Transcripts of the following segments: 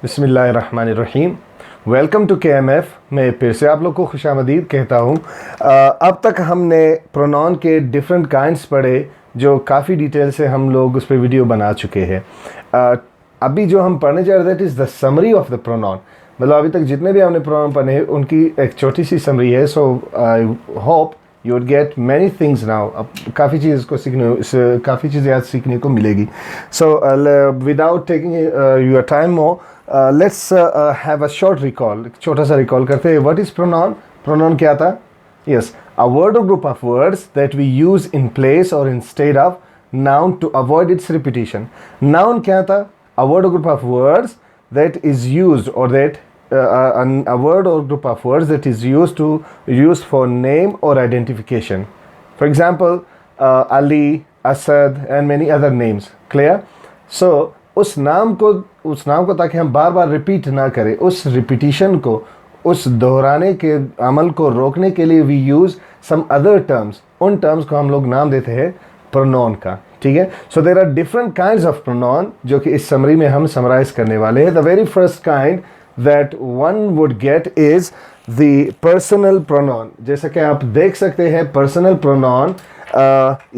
बिस्मिल्लाहिर्रहमानिर्रहीम। Welcome to KMF। मैं फिर से आप लोग को खुशामदीद कहता हूँ। अब तक हमने प्रोनाउन के डिफरेंट काइंड्स पढ़े, जो काफ़ी डिटेल से हम लोग उस पर वीडियो बना चुके हैं। अभी जो हम पढ़ने जा रहे हैं, that is the summary of the pronoun. मतलब अभी तक जितने भी हमने प्रोनाउन पढ़े हैं उनकी एक छोटी सी समरी है। So I hope you would get many things now. अब काफ़ी चीज़ याद सीखने को मिलेगी। So without taking your time more, let's have a short recall. छोटा सा रिकॉल करते हैं। What is pronoun? प्रोनाउन क्या था? Yes, a word or group of words that we use in place or instead of noun to avoid its repetition. Noun क्या था? A word or group of words that is used, or that a word or group of words that is used for name or identification. For example, Ali, Asad and many other names. Clear? So उस नाम को ताकि हम बार बार repeat ना करें, उस repetition को, उस दोहराने के अमल को रोकने के लिए we use some other terms. उन टर्म्स को हम लोग नाम देते हैं प्रोनाउन का। ठीक है। So there are different kinds of pronoun जो कि इस समरी में हम समराइज करने वाले हैं। The very first kind that one would get is the personal pronoun. जैसा कि आप देख सकते हैं, पर्सनल प्रोनाउन,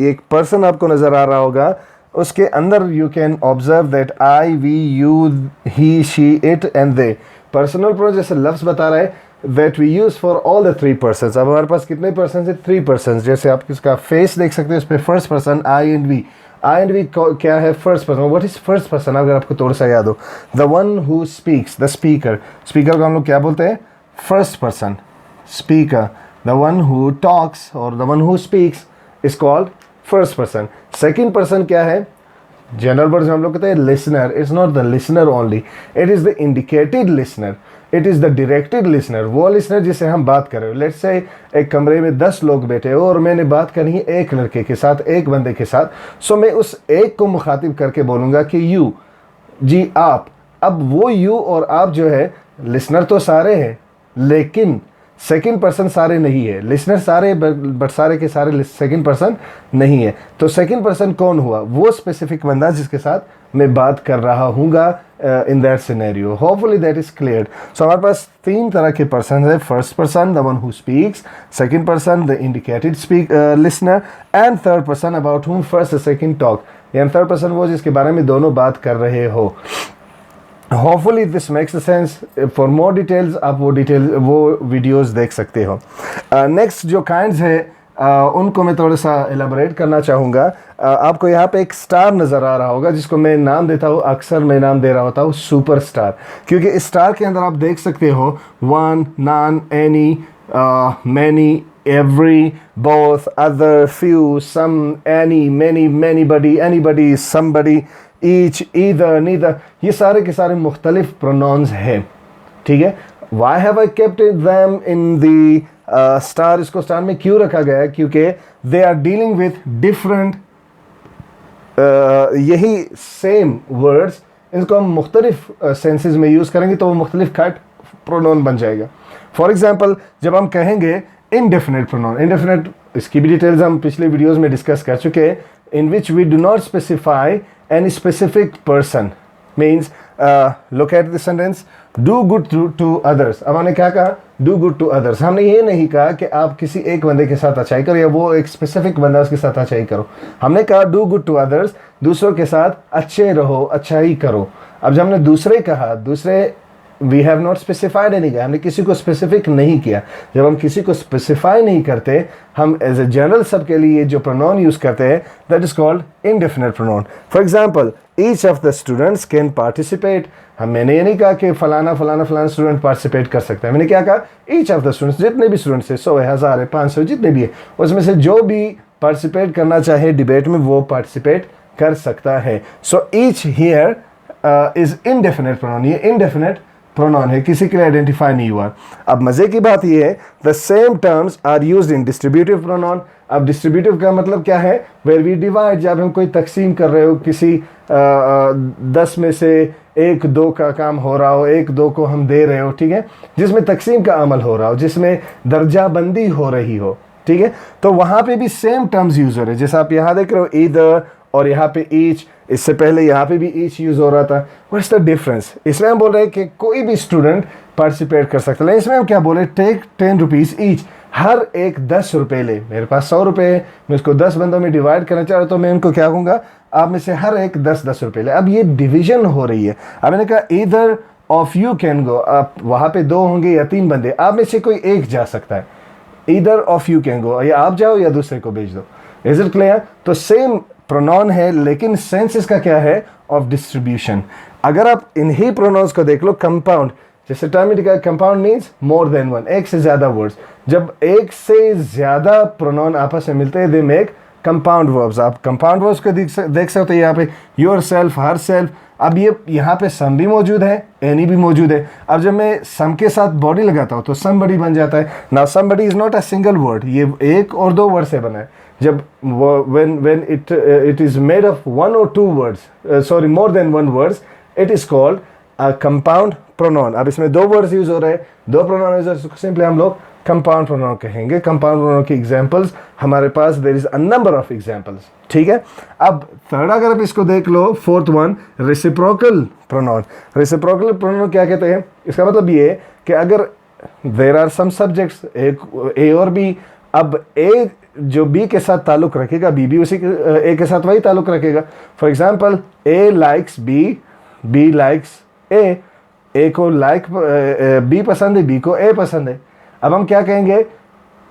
एक पर्सन आपको नजर आ रहा होगा, उसके अंदर you can observe that I, we, you, he, she, it and they. Personal pronoun जैसे लफ्ज बता रहा है that we use for all the three persons। अब हमारे पास कितने पर्सन है? 3 persons। जैसे आप किसका फेस देख सकते हैं, उस पर first person I and we. I and we क्या है? First person. What is first person? अगर आपको थोड़ा सा याद हो, the one who speaks, the speaker. Speaker को हम लोग क्या बोलते हैं? First person. Speaker. The one who talks और the one who speaks is called first person. Second person क्या है? जनरल वर्ड्स में हम लोग कहते हैं listener. It's not the listener only, it is the indicated listener, it is the directed listener. वो listener जिससे हम बात कर रहे हो। लेट्स से एक कमरे में 10 लोग बैठे हो और मैंने बात करनी है एक लड़के के साथ, एक बंदे के साथ। सो मैं उस एक को मुखातिब करके बोलूँगा कि यू, जी आप। अब वो यू और आप जो है, लिसनर तो सारे हैं लेकिन सेकंड पर्सन सारे नहीं है। लिसनर सारे बट सारे के सारे सेकंड पर्सन नहीं है। तो सेकंड पर्सन कौन हुआ? वो स्पेसिफिक बंदा जिसके साथ मैं बात कर रहा हूँगा in that scenario. Hopefully that is clear. So हमारे पास 3 तरह के पर्सन है। First person the one who speaks, second person the indicated listener and third person about whom first और सेकंड टॉक। यानी थर्ड पर्सन वो जिसके बारे में दोनों बात कर रहे हो। Hopefully this makes sense. For more details आप वो वीडियोस देख सकते हो। नेक्स्ट जो काइंड्स है उनको मैं थोड़ा सा एलाबोरेट करना चाहूँगा। आपको यहाँ पे एक स्टार नज़र आ रहा होगा जिसको मैं नाम देता हूँ, अक्सर मैं नाम दे रहा होता हूँ सुपर स्टार, क्योंकि इस स्टार के अंदर आप देख सकते हो one, none, any, many, every, both, other, few, some, any, many, manybody, anybody, somebody, each, either, neither. ये सारे के सारे मुख्तलिफ प्रोनाउंस हैं। ठीक है। Why have I kept them in the star? इसको स्टार में क्यों रखा गया है? क्योंकि they are dealing with different, यही सेम वर्ड्स, इनको हम मुख्तलिफ सेंसेस में यूज़ करेंगे तो वो मुख्तलिफ काइंड प्रोनाउन बन जाएगा। फॉर एग्जाम्पल, जब हम कहेंगे इनडेफिनेट प्रोनाउन, इनडेफिनेट इसकी भी डिटेल्स हम पिछले वीडियोज़ में डिस्कस कर चुके हैं। In which we do not specify any specific person, means look at the sentence, do good to others। अब हमने क्या कहा? do good to others। हमने ये नहीं कहा कि आप किसी एक बंदे के साथ अच्छाई करो या वो एक स्पेसिफिक बंदा उसके साथ अच्छाई करो। हमने कहा do good to others, दूसरों के साथ अच्छे रहो, अच्छाई करो। अब जब हमने दूसरे कहा, दूसरे we have not specified any, हमने किसी को स्पेसिफिक नहीं किया। जब हम किसी को स्पेसिफाई नहीं करते, हम एज ए जनरल सब के लिए जो प्रोनाउन यूज़ करते हैं, that is called indefinite pronoun. For example, each of the students can participate. मैंने ये नहीं कहा कि फलाना फलाना फलाना स्टूडेंट पार्टिसिपेट कर सकता है। मैंने क्या कहा? ईच ऑफ द स्टूडेंट्स, जितने भी स्टूडेंट्स है, 100 है, 1000 है, 500, जितने भी है, उसमें से जो भी पार्टिसिपेट करना चाहे डिबेट में वो पार्टिसिपेट कर सकता है। So each here is indefinite pronoun. ये इनडेफिनेट प्रोनाउन है, किसी के लिए आइडेंटिफाई नहीं हुआ। अब मजे की बात यह है, the same terms are used in distributive pronoun. अब डिस्ट्रीब्यूटिव का मतलब क्या है? वेयर वी डिवाइड, जब हम कोई तकसीम कर रहे हो, किसी 10 में से 1-2 का काम हो रहा हो, 1-2 को हम दे रहे हो, ठीक है, जिसमें तकसीम का अमल हो रहा हो, जिसमें दर्जा बंदी हो रही हो, ठीक है, तो वहाँ पे भी सेम टर्म्स यूज हो रहे हैं। जैसे आप यहाँ देख रहे हो, ईदर, और यहाँ पे ईच, इससे पहले यहाँ पे भी ईच यूज़ हो रहा था। What's the difference? इसमें हम बोल रहे हैं कि कोई भी स्टूडेंट पार्टिसिपेट कर सकता है, लेकिन इसमें हम क्या बोले, टेक 10 रुपीज़ ईच, हर एक 10 रुपये ले। मेरे पास 100 रुपये है, मैं उसको 10 बंदों में डिवाइड करना चाह रहा हूँ, तो मैं उनको क्या कहूँगा, आप में से हर एक 10-10 रुपये ले। अब ये डिवीजन हो रही है। अब मैंने कहा either of you can go, आप वहाँ पे 2 होंगे या 3 बंदे, आप में से कोई एक जा सकता है। Either of you can go, या आप जाओ या दूसरे को भेज दो। Is it clear? तो सेम प्रोनाउन है, लेकिन सेंस इसका क्या है, ऑफ डिस्ट्रीब्यूशन। अगर आप इन्हीं प्रोनाउंस को देख लो, कंपाउंड, जैसे टर्म में लिखा है compound means more than one, एक से ज्यादा वर्ड्स। जब एक से ज्यादा प्रोनाउन आपस में मिलते हैं, दे मेक कंपाउंड वर्ब्स। आप कंपाउंड वर्ब्स को देख सकते हैं यहाँ पे, योर सेल्फ, हर सेल्फ। अब ये यहाँ पे सम भी मौजूद है, एनी भी मौजूद है। अब जब मैं सम के साथ बॉडी लगाता हूँ तो समबडी बन जाता है। Now somebody is not a single word, ये एक और 2 वर्ड से बना है। जब when it is made of 1 or 2 words, sorry, more than 1 words, it is called a compound pronoun। अब इसमें 2 वर्ड्स यूज हो रहे हैं, 2 प्रोनाउन यूज हो रहे हैं, सिंपली हम लोग कंपाउंड प्रोनाउन कहेंगे। कंपाउंड प्रोनाउन की एग्जांपल्स हमारे पास there is a number of examples, ठीक है। अब थर्ड अगर आप इसको देख लो, fourth one, reciprocal pronoun. Reciprocal pronoun क्या कहते हैं? इसका मतलब ये है कि अगर देयर आर सम सब्जेक्ट्स, एक ए और बी, अब ए जो बी के साथ ताल्लुक रखेगा, बी भी उसी ए के साथ वही ताल्लुक रखेगा। For example, A likes B, B likes A को लाइक बी पसंद है, बी को ए पसंद है। अब हम क्या कहेंगे,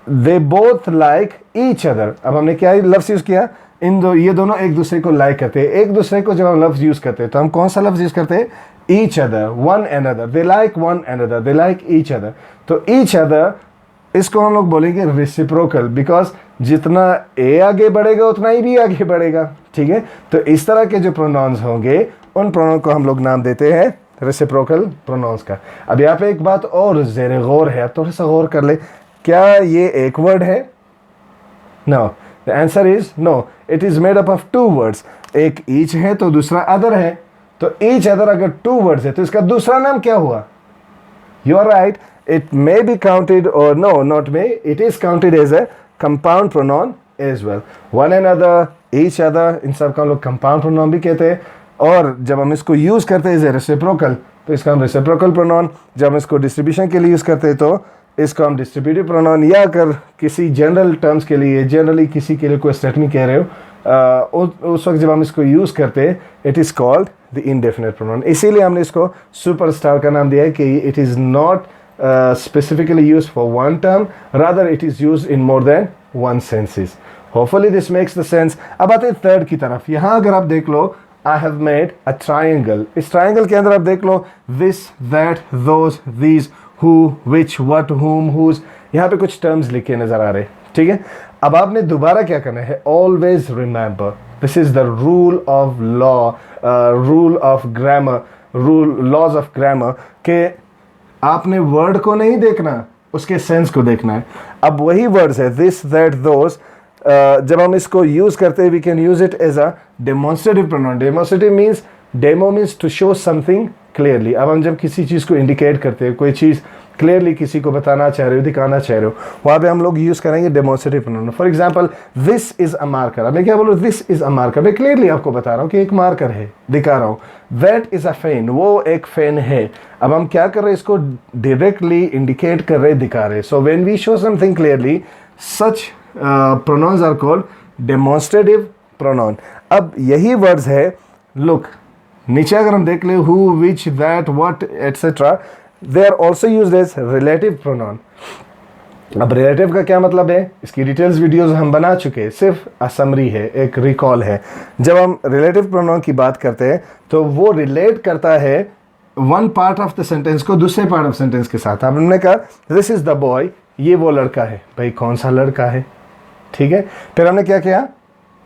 they both like each other. अब हमने क्या लफ्ज यूज किया, ये दोनों एक दूसरे को लाइक करते हैं। एक दूसरे को जब हम लफ्ज यूज करते हैं तो हम कौन सा लफ्ज यूज करते हैं, each other, one and other, they like one and other, they like each other. तो ईच अदर, इसको हम लोग बोलेंगे रेसिप्रोकल, बिकॉज जितना ए आगे बढ़ेगा उतना ही बी आगे बढ़ेगा, ठीक है। तो इस तरह के जो प्रोनाउंस होंगे, उन प्रोनाउन को हम लोग नाम देते हैं रेसिप्रोकल प्रोनाउंस का। अब यहाँ पे एक बात और ज़ेरे गौर है, थोड़ा सा गौर कर ले, क्या ये एक वर्ड है? No, the answer is no, it is made up of 2 words. एक ईच है तो दूसरा अदर है। तो ईच अदर अगर 2 वर्ड्स है तो इसका दूसरा नाम क्या हुआ? You are right, it may be counted, or no, not may, it is counted as a compound pronoun as well. One another, each other, इन सब का हम लोग compound pronoun भी कहते हैं। और जब हम इसको यूज़ करते हैं as a reciprocal, तो इसका हम reciprocal pronoun, जब हम इसको distribution के लिए यूज़ करते हैं तो इसको हम distributive pronoun, या अगर किसी general terms के लिए, generally किसी के लिए कोई statement कह रहे हो, उस वक्त जब हम इसको यूज़ करते हैं, it is called the indefinite pronoun। इसीलिए हमने इसको superstar का नाम दिया है कि it is not specifically used for one term, rather it is used in more than one senses. Hopefully this makes the sense। अब आते हैं थर्ड की तरफ। यहाँ अगर आप देख लो, I have made a triangle। इस triangle के अंदर आप देख लो this, that, those, these, who, which, what, whom, whose, यहाँ पे कुछ terms लिखे नजर आ रहे, ठीक है। अब आपने दोबारा क्या करना है, always remember, this is the rule of law, rule of grammar, laws of grammar, के आपने वर्ड को नहीं देखना, उसके सेंस को देखना है। अब वही वर्ड्स है दिस, दैट, दोस, जब हम इसको यूज करते हैं, we can use it as a demonstrative pronoun. Demonstrative means, demo means to show something clearly. अब हम जब किसी चीज़ को इंडिकेट करते हैं, कोई चीज़ क्लियरली किसी को बताना चाह रहे हो, दिखाना चाह रहे हो, वहाँ पे हम लोग यूज़ करेंगे demonstrative pronoun. For example, this is a marker. अब मैं क्या बोलूँ, दिस इज़ अ मार्कर, मैं क्लियरली आपको बता रहा हूँ कि एक मार्कर है, दिखा रहा हूँ। दैट इज़ अ फैन, वो एक फैन है। अब हम क्या कर रहे हैं, इसको डायरेक्टली इंडिकेट कर रहे, दिखा रहे। So when we show something clearly, such pronouns are called demonstrative pronoun. अब यही वर्ड्स है, लुक नीचे अगर हम देख ले, who, which, that, what, etcetera, they are also used as relative pronoun. अब रिलेटिव का क्या मतलब है, इसकी डिटेल्स वीडियोस हम बना चुके हैं, सिर्फ असमरी है, एक रिकॉल है। जब हम रिलेटिव प्रोनाउन की बात करते हैं तो वो रिलेट करता है one part of the sentence को दूसरे पार्ट ऑफ सेंटेंस के साथ। अब हमने कहा दिस इज द बॉय, ये वो लड़का है। भाई कौन सा लड़का है, ठीक है। फिर हमने क्या किया,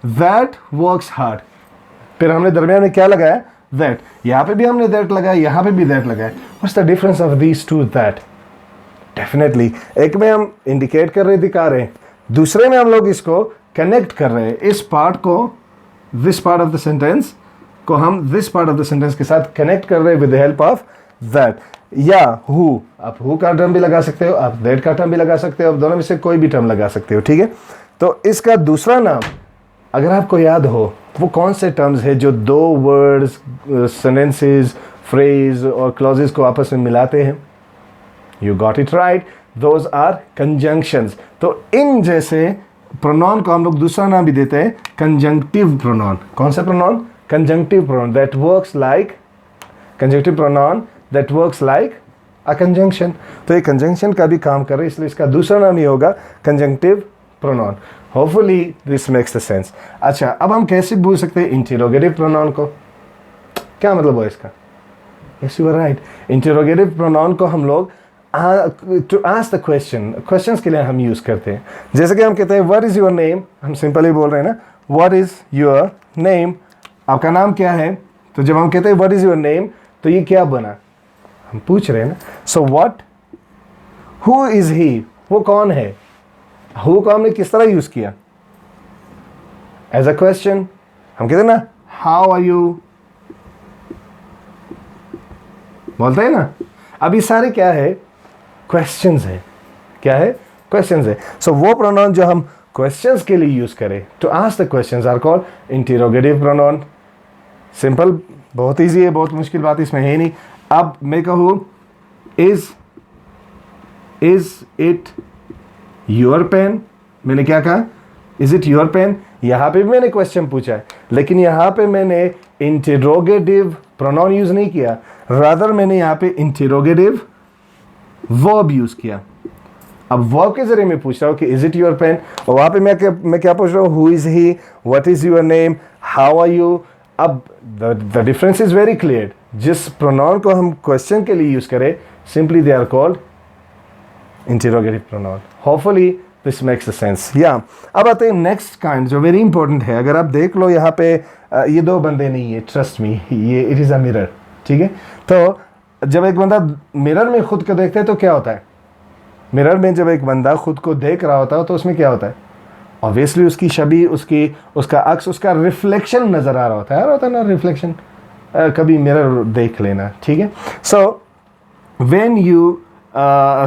दैट वर्क्स हार्ड। फिर हमने दरमियान में क्या लगाया, दैट। यहाँ पे भी हमने दैट लगाया, यहाँ पे भी दैट लगाया। What's the difference of these two that? Definitely एक में हम इंडिकेट कर रहे, दिखा रहे हैं, दूसरे में हम लोग इसको कनेक्ट कर रहे हैं। इस पार्ट को, this part of the sentence को हम this part of the sentence के साथ कनेक्ट कर रहे हैं with the help of that. या हु, आप हु का टर्म भी लगा सकते हो, आप दैट का टर्म भी लगा सकते हो, आप दोनों में से कोई भी टर्म लगा सकते हो, ठीक है। तो इसका दूसरा नाम अगर आपको याद हो वो कौन से टर्म्स है जो दो वर्ड्स, सेंटेंसेस, फ्रेज और क्लॉजेस को आपस में मिलाते हैं? You got it right, those are conjunctions. तो इन जैसे प्रोनाउन को हम लोग दूसरा नाम भी देते हैं कंजंक्टिव प्रोनाउन। कौन सा pronoun? Conjunctive pronoun that works like, conjunctive pronoun that works like a conjunction. तो ये कंजंक्शन का भी काम कर रहे हैं, इसलिए इसका दूसरा नाम ये होगा conjunctive pronoun. Hopefully this makes the sense. अच्छा, अब हम कैसे बोल सकते हैं इंटरोगेटिव प्रोनाउन को? क्या मतलब हुआ इसका? Yes you are right, interrogative pronoun को हम लोग to ask the question, questions के लिए हम यूज करते हैं। जैसे कि हम कहते हैं व्हाट इज योर नेम, हम सिंपली बोल रहे हैं ना, व्हाट इज योर नेम, आपका नाम क्या है? तो जब हम कहते हैं व्हाट इज योर नेम, तो ये क्या बना? हम पूछ रहे हैं ना। सो व्हाट, हु इज ही, वो कौन है? हु को हमने किस तरह यूज किया? As a question. हम कहते हैं ना हाउ आर यू, बोलते हैं ना। अब ये सारे क्या है? क्वेश्चंस है। क्या है? क्वेश्चंस है। सो वो प्रोनाउन जो हम क्वेश्चंस के लिए यूज करें, to ask the questions, are called interrogative pronoun. Simple, बहुत इजी है, बहुत मुश्किल बात इसमें है नहीं। अब मैं कहूँ इज इट योर पेन, मैंने क्या कहा? Is it your pen. यहाँ पे भी मैंने क्वेश्चन पूछा है, लेकिन यहाँ पे मैंने इंटरोगेटिव प्रोनाउन यूज नहीं किया, रादर मैंने यहाँ पे इंटरोगेटिव वर्ब यूज किया। अब वर्ब के जरिए मैं पूछ रहा हूँ कि इज इट योर पेन, और वहाँ पे मैं क्या पूछ रहा हूँ? Who is he, what is your name, how are you. अब the difference is very clear. जिस प्रोनाउन को हम क्वेश्चन के लिए यूज करें, simply they are called interrogative pronoun. Hopefully this makes a sense. या अब आते हैं नेक्स्ट काइंड जो वेरी इंपॉर्टेंट है। अगर आप देख लो यहाँ पे ये दो बंदे नहीं है, ट्रस्ट मी, ये इट इज़ अ मिरर। ठीक है, तो जब एक बंदा मिरर में खुद को देखता है तो क्या होता है? मिरर में जब एक बंदा खुद को देख रहा होता है तो उसमें क्या होता है? ऑब्वियसली उसकी छवि, उसका अक्स, उसका रिफ्लेक्शन नजर आ रहा होता है ना, रिफ्लेक्शन। कभी मिरर देख लेना, ठीक है। So when you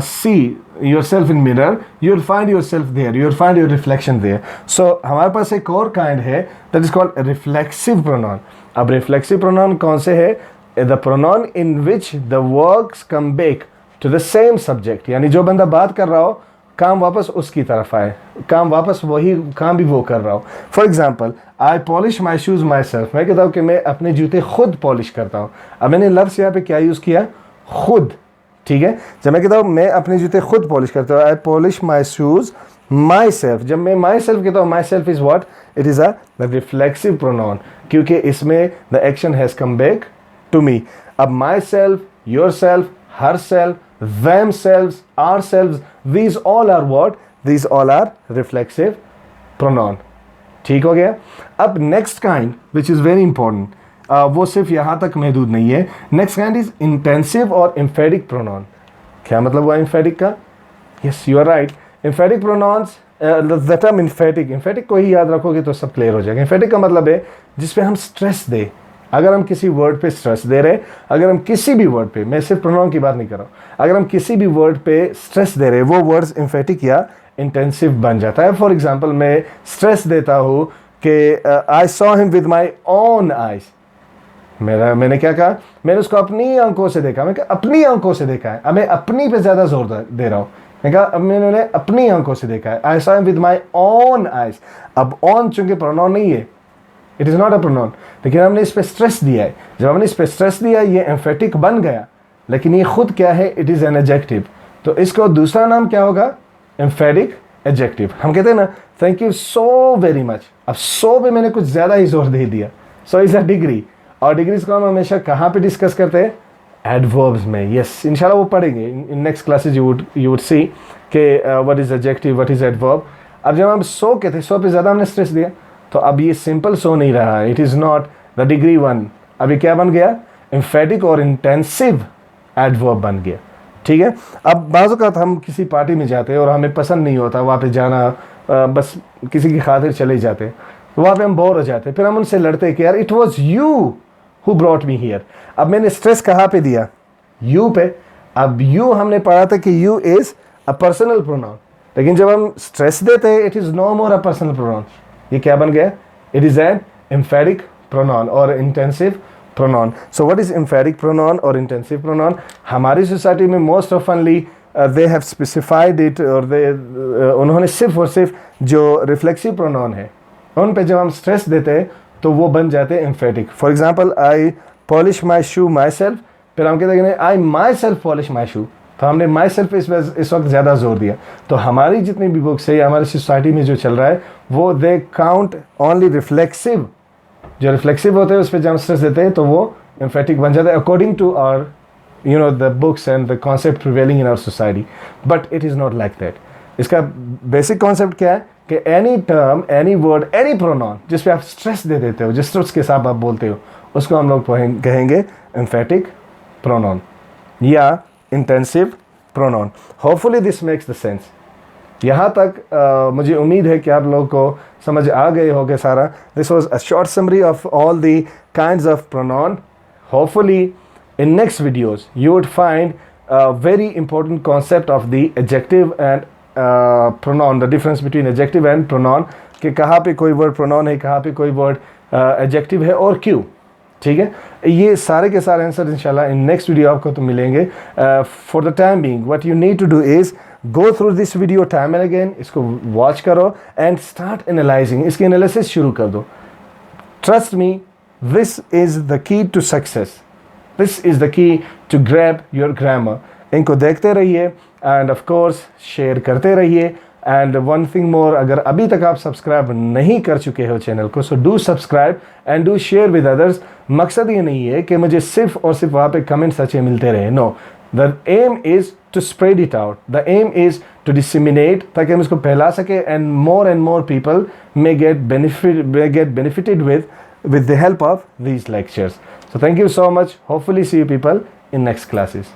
see yourself in mirror, you'll find yourself there, you'll find your reflection there. So हमारे पास एक और काइंड है that is called reflexive pronoun. अब reflexive pronoun कौन से है? The pronoun in which the words come back to the same subject, यानी जो बंदा बात कर रहा हो, काम वापस उसकी तरफ आए, काम वापस वही काम भी वो कर रहा हो। For example, I polish my shoes my self, मैं कहता हूँ कि मैं अपने जूते खुद पॉलिश करता हूँ। अब मैंने लफ्ज़ यहाँ पे क्या यूज़ किया? खुद। ठीक है, जब मैं कहता हूँ मैं अपने जूते खुद पॉलिश करता हूँ, I polish my shoes myself, जब मैं माई सेल्फ कहता हूँ, myself is what? It is a reflexive pronoun, क्योंकि इसमें the action has come back to me. अब myself, yourself, herself, themselves, ourselves, these all are what? These all are reflexive pronoun. ठीक हो गया। अब next kind which is very important, वो सिर्फ यहाँ तक महदूद नहीं है। next kind is intensive और emphatic pronoun। क्या मतलब हुआ emphatic का? Yes, you are right. emphatic pronouns, the term emphatic को ही याद रखोगे तो सब क्लियर हो जाएगा। emphatic का मतलब है जिसपे हम स्ट्रेस दें। अगर हम किसी वर्ड पे स्ट्रेस दे रहे, अगर हम किसी भी वर्ड पे, मैं सिर्फ प्रोनाउन की बात नहीं कर रहा हूँ, अगर हम किसी भी वर्ड पे स्ट्रेस दे रहे, वो वर्ड्स एम्फेटिक या इंटेंसिव बन जाता है। फॉर एग्जांपल, मैं स्ट्रेस देता हूँ कि I saw him with my own eyes. मैंने क्या कहा? मैंने उसको अपनी आंखों से देखा। मैं कहा अपनी आंखों से देखा है। अब मैं अपनी पे ज़्यादा जोर दे रहा हूँ। मैं कहा अब मैंने अपनी आंखों से देखा है। I saw him with my own eyes. अब ऑन चूंकि प्रोनाउन नहीं है, it is not a pronoun, लेकिन हमने इस पर स्ट्रेस दिया है। जब हमने इस पर स्ट्रेस दिया, ये एम्फेटिक बन गया, लेकिन ये खुद क्या है? It is an adjective. तो इसका दूसरा नाम क्या होगा? Emphatic adjective. हम कहते हैं ना thank you so very much. अब सो पे मैंने कुछ ज़्यादा ही जोर दे दिया। सो इज़ अ डिग्री, और डिग्रीज को हम हमेशा कहाँ पे डिस्कस करते हैं? एडवर्ब्स में। यस, इंशाल्लाह वो पढ़ेंगे in next classes. You would see के what is adjective, what is adverb. अब जब हम सो कहते हैं, सो पे ज़्यादा हमने स्ट्रेस दिया, तो अब ये सिंपल सो नहीं रहा, it is not the degree one. अभी क्या बन गया? एम्फेटिक और इंटेंसिव एडवर्ब बन गया। ठीक है। अब बाज़ औक़ात हम किसी पार्टी में जाते हैं और हमें पसंद नहीं होता वहाँ पे जाना, बस किसी की खातिर चले जाते हैं, तो वहाँ पे हम बोर हो जाते हैं। फिर हम उनसे लड़ते हैं कि यार it was you who brought me here. अब मैंने स्ट्रेस कहाँ पे दिया? यू पे। अब यू हमने पढ़ा था कि you is a personal pronoun, लेकिन जब हम स्ट्रेस देते हैं, it is no more a personal pronoun. ये क्या बन गया? It is an emphatic pronoun or intensive pronoun. So what is emphatic pronoun or intensive pronoun? हमारी सोसाइटी में most oftenly they have specified it और उन्होंने सिर्फ और सिर्फ जो reflexive pronoun है उन पे जब हम stress देते हैं तो वो बन जाते हैं emphatic. For example, I polish my shoe myself. फिर हम कहते हैं I myself polish my shoe. तो हमने माई सेल्फ इस वक्त ज़्यादा जोर दिया. तो हमारी जितनी भी बुक्स है या हमारी सोसाइटी में जो चल रहा है वो दे काउंट ओनली रिफ्लेक्सिव. जो रिफ्लेक्सिव होते हैं उस पर जब स्ट्रेस देते हैं तो वो एम्फेटिक बन जाता है according to our the books and the concept prevailing in our society. But it is not like that. इसका बेसिक कॉन्सेप्ट क्या है कि any term, any word, any pronoun जिस पे आप स्ट्रेस दे देते हो, जिस स्ट्रेस के साथ आप बोलते हो, उसको हम लोग कहेंगे एम्फेटिक प्रोनाउन या intensive pronoun. Hopefully this makes the sense. यहाँ तक मुझे उम्मीद है कि आप लोगों को समझ आ गए होंगे सारा. This was a short summary of all the kinds of pronoun. Hopefully in next videos you would find very important concept of the adjective and pronoun, the difference between adjective and pronoun, कि कहाँ पे कोई word pronoun है, कहाँ पे कोई word adjective है और क्यों. ठीक है, ये सारे के सारे आंसर इंशाल्लाह इन नेक्स्ट वीडियो आपको तो मिलेंगे. For the time being what you need to do is go through this video time and again. इसको वॉच करो एंड स्टार्ट एनालाइजिंग. इसकी एनालिसिस शुरू कर दो. Trust me, this is the key to success. This is the key to grab your grammar. इनको देखते रहिए end of course share करते रहिए. एंड वन थिंग मोर, अगर अभी तक आप सब्सक्राइब नहीं कर चुके हो चैनल को, so do subscribe and do share with others. मकसद ये नहीं है कि मुझे सिर्फ और सिर्फ वहाँ पे कमेंट्स अच्छे मिलते रहे. No, the aim is to spread it out. The aim is to disseminate, ताकि हम इसको फैला सके and more people may get benefited with the help of these lectures. So thank you so much. Hopefully see you people in next classes.